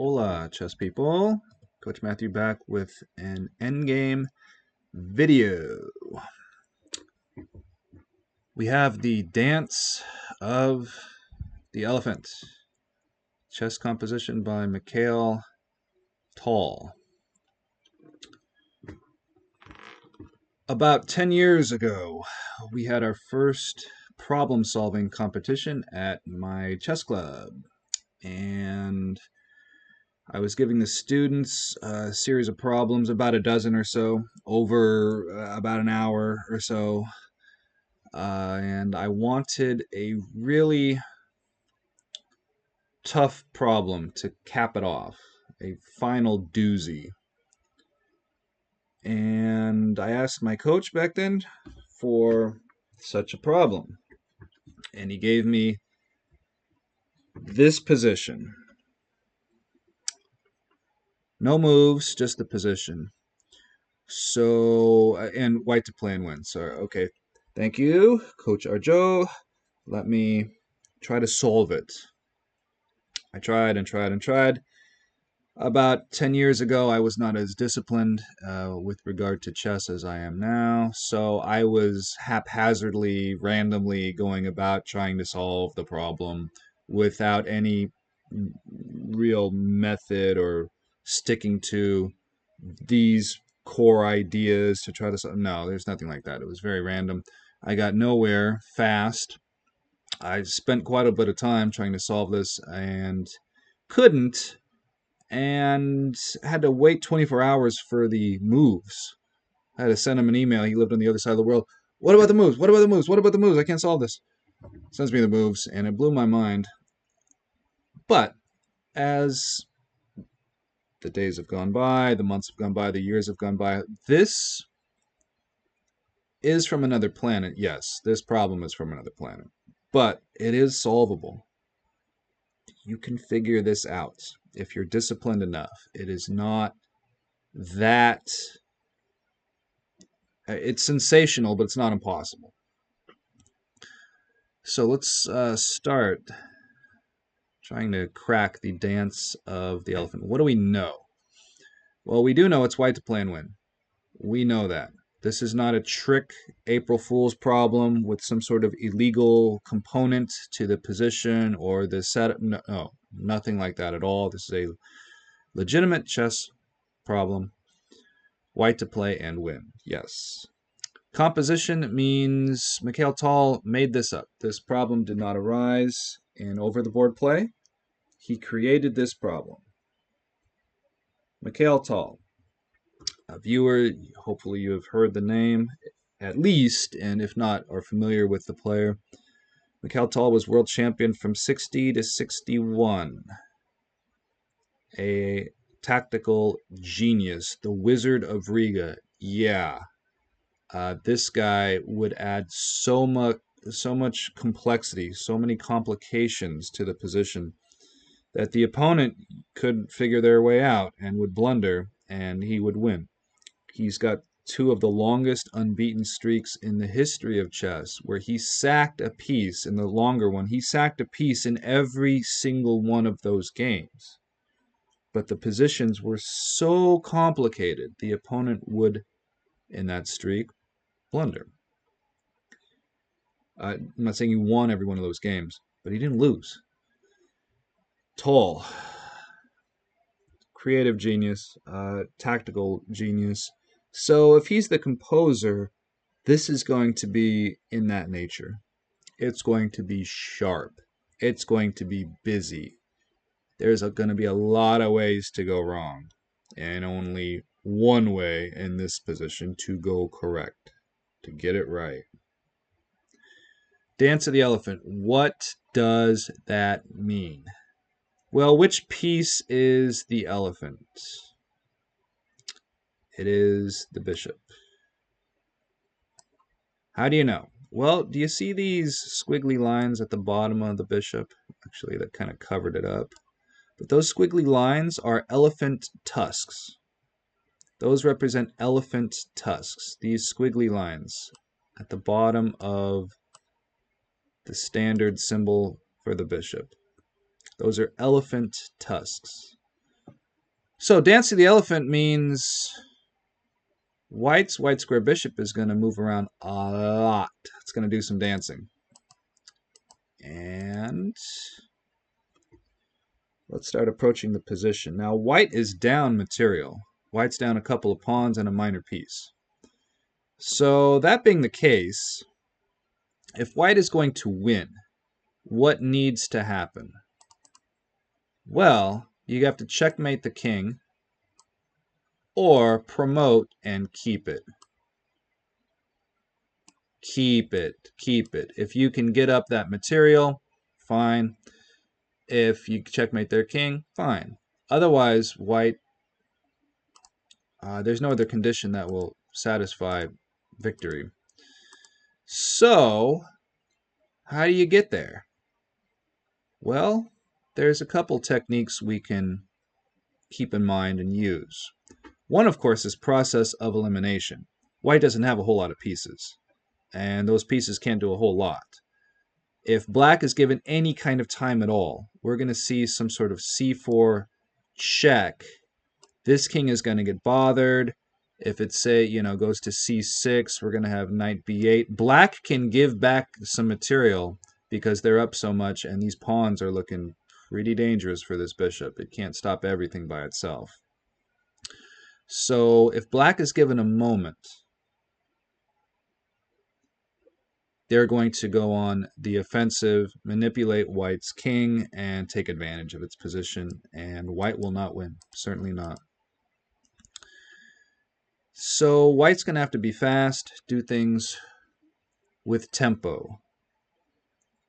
Hola, chess people. Coach Matthew back with an endgame video. We have the Dance of the Elephant, chess composition by Mikhail Tal. About 10 years ago, we had our first problem-solving competition at my chess club, and I was giving the students a series of problems, about a dozen or so, over about an hour or so. And I wanted a really tough problem to cap it off, a final doozy. And I asked my coach back then for such a problem. And he gave me this position. No moves, just the position. So, and white to play and win. So, okay, thank you, Coach Arjo. Let me try to solve it. I tried and tried and tried. About 10 years ago, I was not as disciplined with regard to chess as I am now, so I was haphazardly, randomly going about trying to solve the problem without any real method or sticking to these core ideas to try to solve. No, there's nothing like that. It was very random. I got nowhere fast. I spent quite a bit of time trying to solve this and couldn't, and had to wait 24 hours for the moves. I had to send him an email. He lived on the other side of the world. What about the moves? What about the moves? What about the moves? I can't solve this. Sends me the moves, and it blew my mind. But as the days have gone by, the months have gone by, the years have gone by, this is from another planet. Yes, this problem is from another planet. But it is solvable. You can figure this out if you're disciplined enough. It is not that... It's sensational, but it's not impossible. So let's start trying to crack the Dance of the Elephant. What do we know? Well, we do know it's white to play and win. We know that. This is not a trick April Fool's problem with some sort of illegal component to the position or the setup. No, nothing like that at all. This is a legitimate chess problem. White to play and win. Yes. Composition means Mikhail Tal made this up. This problem did not arise in over-the-board play. He created this problem. Mikhail Tal. A viewer, hopefully you have heard the name at least, and if not, are familiar with the player. Mikhail Tal was world champion from 60 to 61. A tactical genius, the Wizard of Riga. Yeah. This guy would add so much complexity, so many complications to the position that the opponent could figure their way out and would blunder, and he would win. He's got two of the longest unbeaten streaks in the history of chess, where he sacked a piece. In the longer one, he sacked a piece in every single one of those games. But the positions were so complicated, the opponent would, in that streak, blunder. I'm not saying he won every one of those games, but he didn't lose. Tal, creative genius, tactical genius. So if he's the composer, this is going to be in that nature. It's going to be sharp. It's going to be busy. There's going to be a lot of ways to go wrong, and only one way in this position to go correct, to get it right. Dance of the Elephant. What does that mean? Well, which piece is the elephant? It is the bishop. How do you know? Well, do you see these squiggly lines at the bottom of the bishop? Actually, that kind of covered it up. But those squiggly lines are elephant tusks. Those represent elephant tusks. These squiggly lines at the bottom of the standard symbol for the bishop. Those are elephant tusks. So Dance of the Elephant means white's white square bishop is going to move around a lot. It's going to do some dancing. And let's start approaching the position. Now white is down material. White's down a couple of pawns and a minor piece. So that being the case, if white is going to win, what needs to happen? Well, you have to checkmate the king or promote and keep it. Keep it. Keep it. If you can get up that material, fine. If you checkmate their king, fine. Otherwise, white, there's no other condition that will satisfy victory. So, how do you get there? Well, there's a couple techniques we can keep in mind and use. One, of course, is process of elimination. White doesn't have a whole lot of pieces, and those pieces can't do a whole lot. If black is given any kind of time at all, we're going to see some sort of c4 check. This king is going to get bothered. If it, say, goes to c6, we're going to have knight b8. Black can give back some material because they're up so much, and these pawns are looking pretty dangerous for this bishop. It can't stop everything by itself. So if black is given a moment, they're going to go on the offensive, manipulate white's king, and take advantage of its position, and white will not win. Certainly not. So white's going to have to be fast, do things with tempo.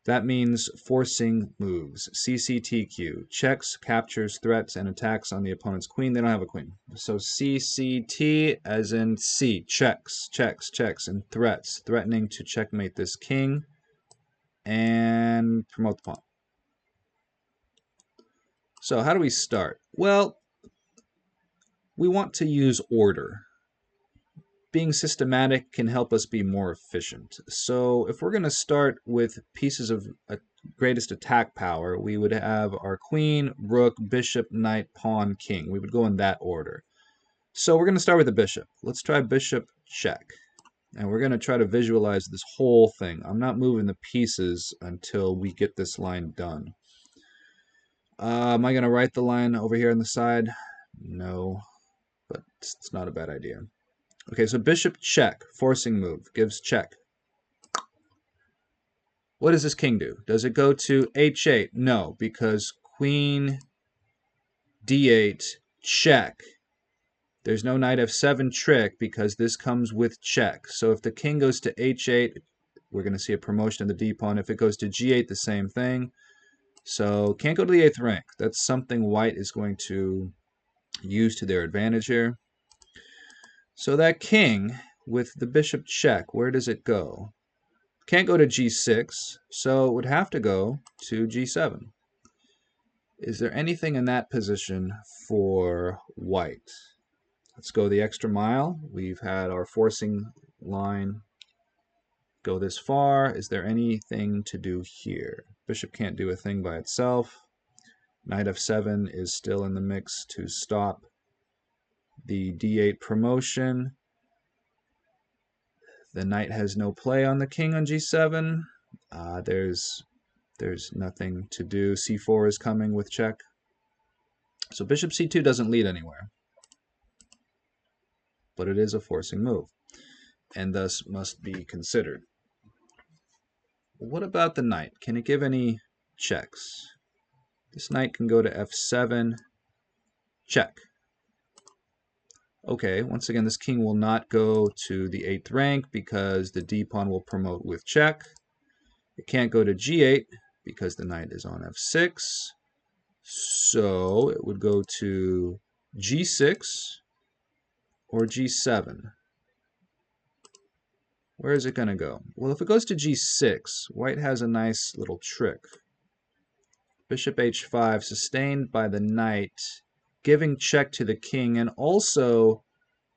That means forcing moves. CCTQ. Checks, captures, threats, and attacks on the opponent's queen. They don't have a queen. So CCT as in C. Checks, checks, checks, and threats. Threatening to checkmate this king and promote the pawn. So how do we start? Well, we want to use order. Being systematic can help us be more efficient. So if we're going to start with pieces of greatest attack power, we would have our queen, rook, bishop, knight, pawn, king. We would go in that order. So we're going to start with the bishop. Let's try bishop check. And we're going to try to visualize this whole thing. I'm not moving the pieces until we get this line done. Am I going to write the line over here on the side? No, but it's not a bad idea. Okay, so bishop check, forcing move, gives check. What does this king do? Does it go to h8? No, because queen d8 check. There's no knight f7 trick because this comes with check. So if the king goes to h8, we're going to see a promotion of the d-pawn. If it goes to g8, the same thing. So can't go to the 8th rank. That's something white is going to use to their advantage here. So that king with the bishop check, where does it go? Can't go to g6, so it would have to go to g7. Is there anything in that position for white? Let's go the extra mile. We've had our forcing line go this far. Is there anything to do here? Bishop can't do a thing by itself. Knight f7 is still in the mix to stop the d8 promotion. The knight has no play on the king on g7. There's nothing to do. c4 is coming with check. So bishop c2 doesn't lead anywhere. But it is a forcing move, and thus must be considered. What about the knight? Can it give any checks? This knight can go to f7, check. Okay, once again, this king will not go to the 8th rank because the d-pawn will promote with check. It can't go to g8 because the knight is on f6. So it would go to g6 or g7. Where is it going to go? Well, if it goes to g6, white has a nice little trick. Bishop h5, sustained by the knight, giving check to the king, and also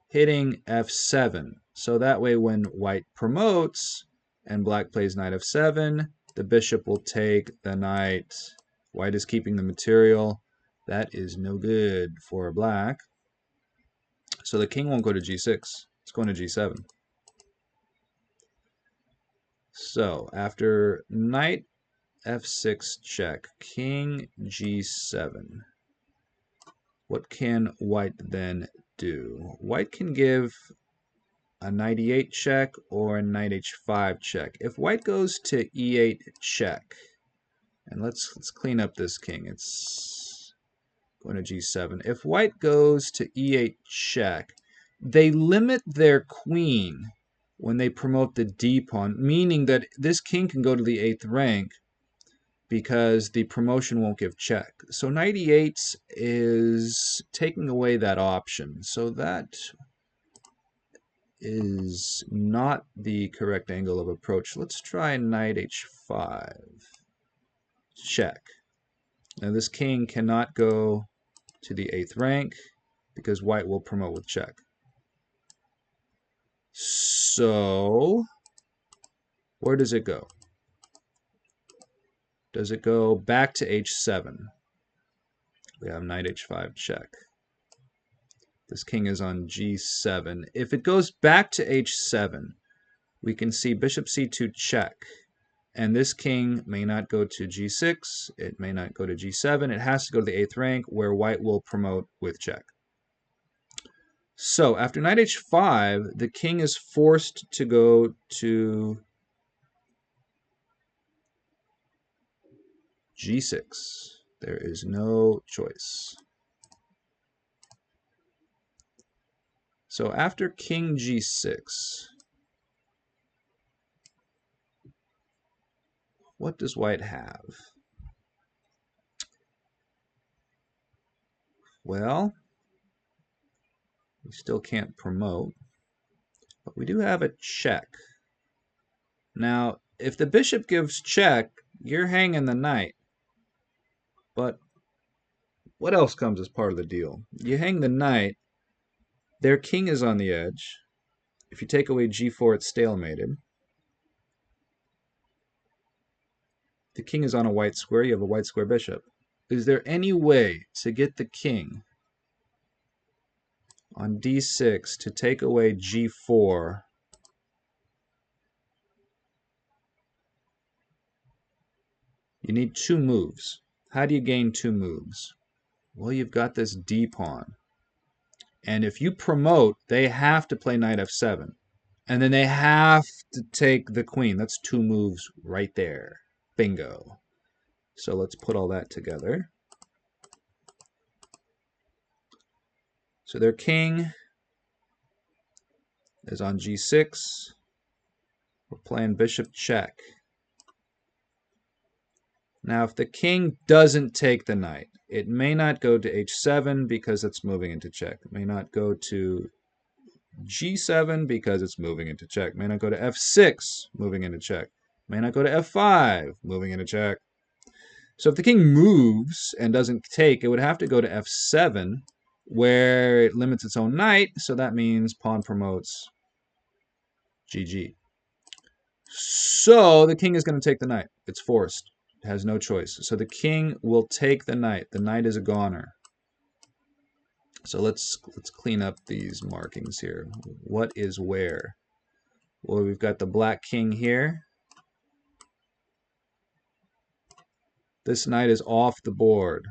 hitting f7. So that way when white promotes and black plays knight f7, the bishop will take the knight. White is keeping the material. That is no good for black. So the king won't go to g6. It's going to g7. So after knight f6 check, king g7. What can white then do? White can give a knight e8 check or a knight h5 check. If white goes to e8 check, and let's clean up this king. It's going to g7. If white goes to e8 check, they limit their queen when they promote the d pawn, meaning that this king can go to the 8th rank because the promotion won't give check. So knight e8 is taking away that option. So that is not the correct angle of approach. Let's try knight h5. Check. Now this king cannot go to the 8th rank because white will promote with check. So where does it go? Does it go back to h7? We have knight h5 check. This king is on g7. If it goes back to h7, we can see bishop c2 check. And this king may not go to g6. It may not go to g7. It has to go to the 8th rank where white will promote with check. So after knight h5, the king is forced to go to g6. There is no choice. So after king g6, what does white have? Well, we still can't promote, but we do have a check. Now, if the bishop gives check, you're hanging the knight. But what else comes as part of the deal? You hang the knight, their king is on the edge. If you take away g4, it's stalemated. The king is on a white square. You have a white square bishop. Is there any way to get the king on d6 to take away g4? You need 2 moves. How do you gain 2 moves? Well, you've got this d pawn. And if you promote, they have to play knight f7. And then they have to take the queen. That's 2 moves right there. Bingo. So let's put all that together. So their king is on g6. We're playing bishop check. Now, if the king doesn't take the knight, it may not go to h7 because it's moving into check. It may not go to g7 because it's moving into check. It may not go to f6, moving into check. It may not go to f5, moving into check. So if the king moves and doesn't take, it would have to go to f7, where it limits its own knight, so that means pawn promotes GG. So the king is going to take the knight. It's forced. It has no choice. So the king will take the knight. The knight is a goner. So let's clean up these markings here. What is where? Well, we've got the black king here. This knight is off the board.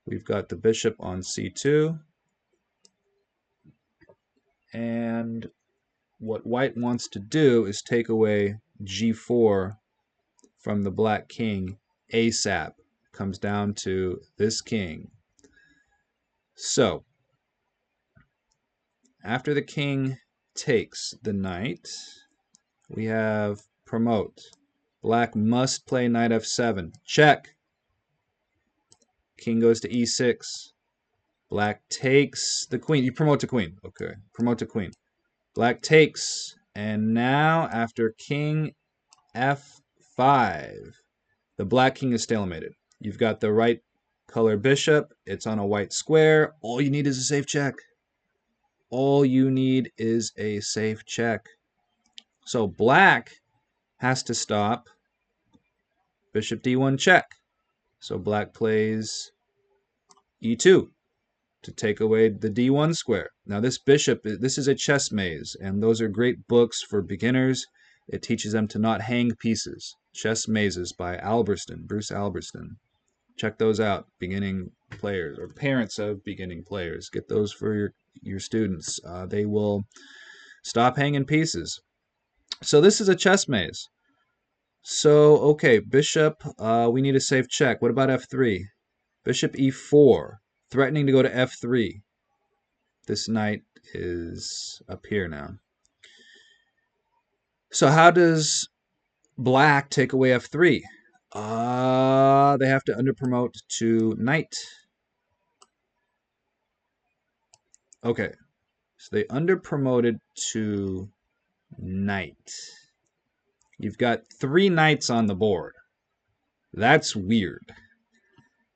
We've got the bishop on c2. And what white wants to do is take away g4 from the black king ASAP. Comes down to this king. So, after the king takes the knight, we have promote. Black must play knight f7. Check. King goes to e6. Black takes the queen. You promote to queen. Okay. Promote to queen. Black takes. And now, after king f5, the black king is stalemated. You've got the right color bishop. It's on a white square. All you need is a safe check. All you need is a safe check. So black has to stop bishop d1 check. So black plays e2 to take away the d1 square. Now this bishop, this is a chess maze, and those are great books for beginners. It teaches them to not hang pieces. Chess Mazes by Bruce Alberston. Check those out, beginning players or parents of beginning players. Get those for your students. They will stop hanging pieces. So this is a chess maze. So, okay, bishop, we need a safe check. What about f3? Bishop e4, threatening to go to f3. This knight is up here now. So how does black take away f3? They have to underpromote to knight. Okay, so they underpromoted to knight. You've got 3 knights on the board. That's weird.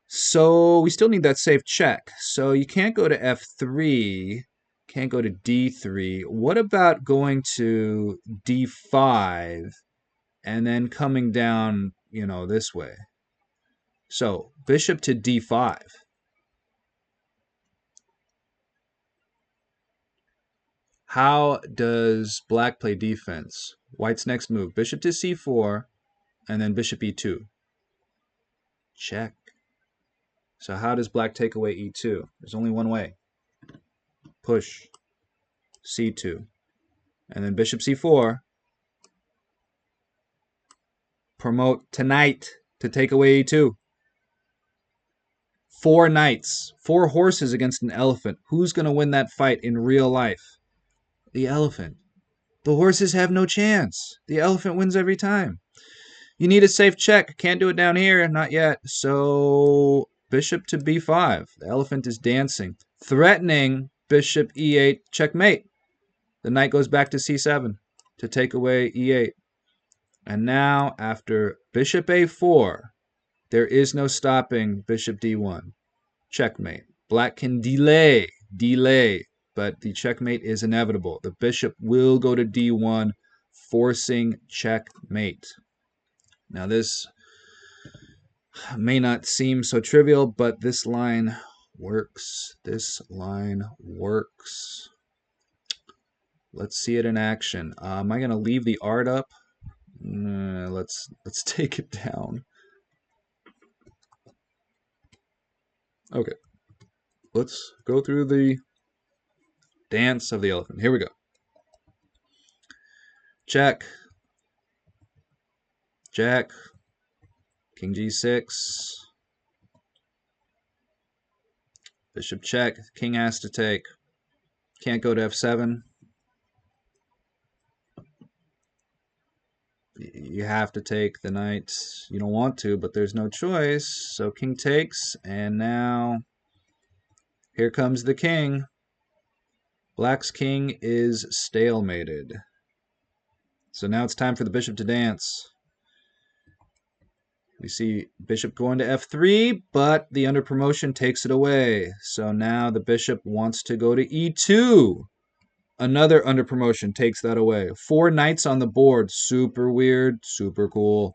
So we still need that safe check. So you can't go to f3, can't go to d3. What about going to d5 and then coming down, this way? So bishop to d5. How does black play defense? White's next move, bishop to c4, and then bishop e2. Check. So how does black take away e2? There's only one way. Push c2. And then bishop c4. Promote to knight to take away e2. 4 knights. 4 horses against an elephant. Who's going to win that fight in real life? The elephant. The horses have no chance. The elephant wins every time. You need a safe check. Can't do it down here. Not yet. So bishop to b5. The elephant is dancing. Threatening bishop e8 checkmate. The knight goes back to c7 to take away e8. And now after bishop a4, there is no stopping bishop d1. Checkmate. Black can delay, but the checkmate is inevitable. The bishop will go to d1, forcing checkmate. Now this may not seem so trivial, but this line works. This line works. Let's see it in action. Am I going to leave the art up? Let's take it down. Okay. Let's go through the dance of the elephant. Here we go. Check. Jack. King g6. Bishop check. King has to take. Can't go to f7. You have to take the knight. You don't want to, but there's no choice. So king takes, and now here comes the king. Black's king is stalemated. So now it's time for the bishop to dance. We see bishop going to f3, but the underpromotion takes it away. So now the bishop wants to go to e2. Another underpromotion takes that away. 4 knights on the board. Super weird, super cool.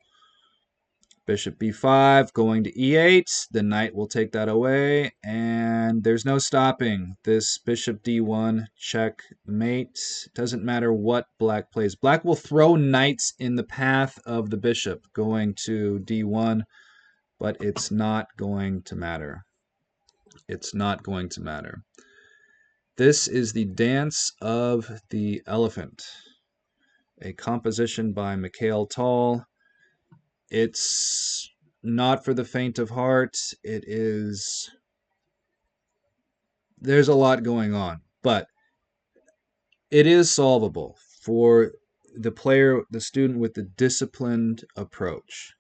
Bishop b5 going to e8. The knight will take that away, and there's no stopping this bishop d1 checkmate. Doesn't matter what black plays. Black will throw knights in the path of the bishop going to d1, but it's not going to matter. It's not going to matter. This is the Dance of the Elephant, a composition by Mikhail Tal. It's not for the faint of heart. There's a lot going on, but it is solvable for the student with the disciplined approach.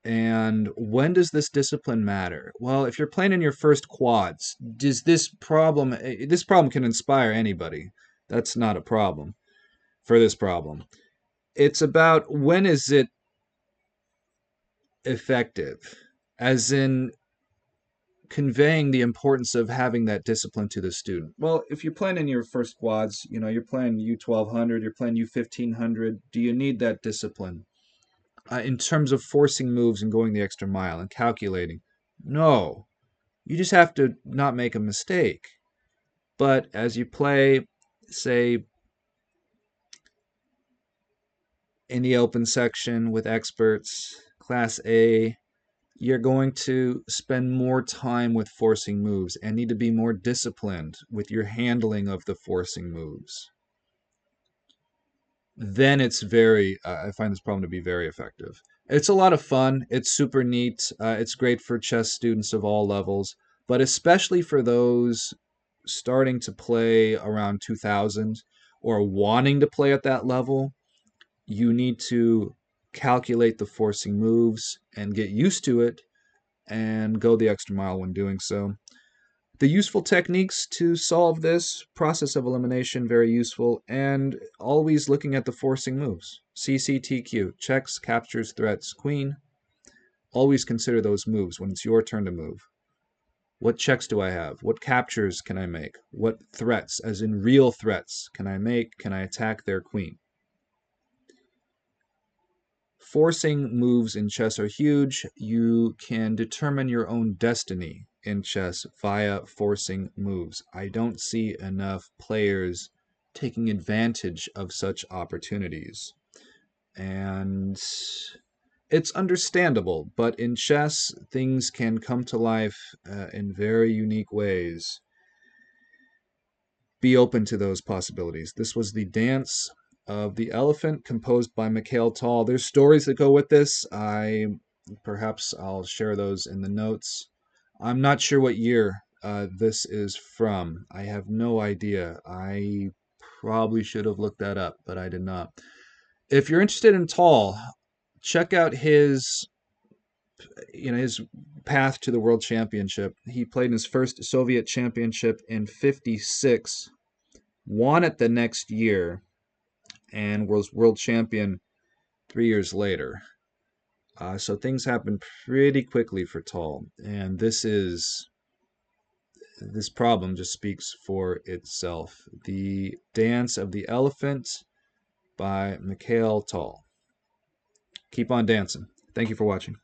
And when does this discipline matter? Well, if you're playing in your first quads, this problem can inspire anybody. That's not a problem for this problem. It's about when is it effective, as in conveying the importance of having that discipline to the student. Well, if you're playing in your first quads, you're playing U1200, you're playing U1500, do you need that discipline? in terms of forcing moves and going the extra mile and calculating. No, you just have to not make a mistake. But as you play, say, in the open section with experts, Class A, you're going to spend more time with forcing moves and need to be more disciplined with your handling of the forcing moves. Then I find this problem to be very effective. It's a lot of fun. It's super neat. It's great for chess students of all levels, but especially for those starting to play around 2000 or wanting to play at that level. You need to calculate the forcing moves and get used to it and go the extra mile when doing so. The useful techniques to solve this process of elimination, very useful, and always looking at the forcing moves. CCTQ, checks, captures, threats, queen. Always consider those moves when it's your turn to move. What checks do I have? What captures can I make? What threats, as in real threats, can I make? Can I attack their queen? Forcing moves in chess are huge. You can determine your own destiny in chess via forcing moves. I don't see enough players taking advantage of such opportunities. And it's understandable, but in chess, things can come to life in very unique ways. Be open to those possibilities. This was the Dance of the Elephant, composed by Mikhail Tal. There's stories that go with this. Perhaps I'll share those in the notes. I'm not sure what year this is from. I have no idea. I probably should have looked that up, but I did not. If you're interested in Tal, check out his path to the world championship. He played in his first Soviet championship in '56, won it the next year, and was world champion 3 years later. So things happen pretty quickly for Tal, and this problem just speaks for itself. The Dance of the Elephant by Mikhail Tal. Keep on dancing. Thank you for watching.